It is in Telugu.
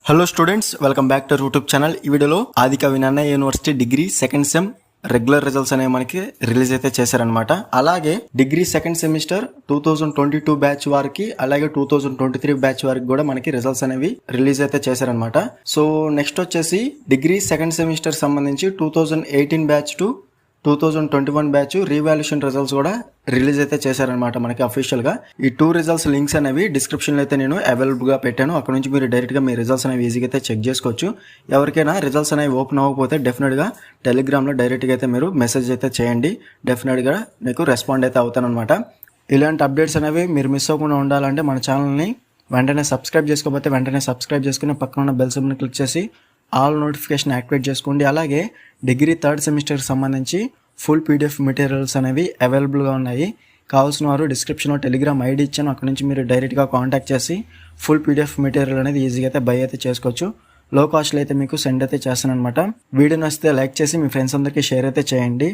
Hello students, welcome back to YouTube channel. ఈ వీడియోలో Adikavi Nannaya university degree second sem regular results అనేవి మనకి రిలీజ్ అయితే చేశారనమాట. అలాగే డిగ్రీ సెకండ్ సెమిస్టర్ 2022 బ్యాచ్ వారికి, అలాగే 2023 బ్యాచ్ వారికి కూడా మనకి రిజల్ట్స్ అనేవి రిలీజ్ అయితే చేశారనమాట. సో నెక్స్ట్ వచ్చేసి డిగ్రీ సెకండ్ సెమిస్టర్ సంబంధించి 2018 batch to 2021 batch revaluation results కూడా రిలీజ్ అయితే చేశారనమాట మనకి అఫీషియల్ గా. ఈ 2 రిజల్ట్స్ లింక్స్ అనేవి డిస్క్రిప్షన్ లో అయితే నేను అవైలబుల్ గా పెట్టాను. అక్కడ నుంచి మీరు డైరెక్ట్ గా మీ రిజల్ట్స్ అనేవి ఈజీగా అయితే చెక్ చేసుకోవచ్చు. ఎవరికైనా రిజల్ట్స్ అనేవి ఓపెన్ అవ్వకపోతే డెఫినెట్ గా టెలిగ్రామ్ లో డైరెక్ట్ గా అయితే మీరు మెసేజ్ అయితే చేయండి. డెఫినెట్ గా మీకు రెస్పాండ్ అయితే అవుతాను అనమాట. ఇలాంటి అప్డేట్స్ అనేవి మీరు మిస్ అవ్వకుండా ఉండాలంటే మన ఛానల్ని వెంటనే సబ్స్క్రైబ్ చేసుకోకపోతే వెంటనే సబ్స్క్రైబ్ చేసుకుని పక్కన ఉన్న బెల్ సింబల్ని క్లిక్ చేసి ఆల్ నోటిఫికేషన్ యాక్టివేట్ చేసుకోండి. అలాగే డిగ్రీ థర్డ్ సెమిస్టర్కి సంబంధించి ఫుల్ పీడిఎఫ్ మెటీరియల్స్ అనేవి అవైలబుల్గా ఉన్నాయి. కావాల్సిన వారు డిస్క్రిప్షన్లో టెలిగ్రామ్ ఐడి ఇచ్చాను, అక్కడ నుంచి మీరు డైరెక్ట్గా కాంటాక్ట్ చేసి ఫుల్ పీడిఎఫ్ మెటీరియల్ అనేది ఈజీగా అయితే బై అయితే చేసుకోవచ్చు. లో కాస్ట్లో అయితే మీకు సెండ్ అయితే చేస్తాను అనమాట. వీడియో నచ్చితే లైక్ చేసి మీ ఫ్రెండ్స్ అందరికీ షేర్ అయితే చేయండి.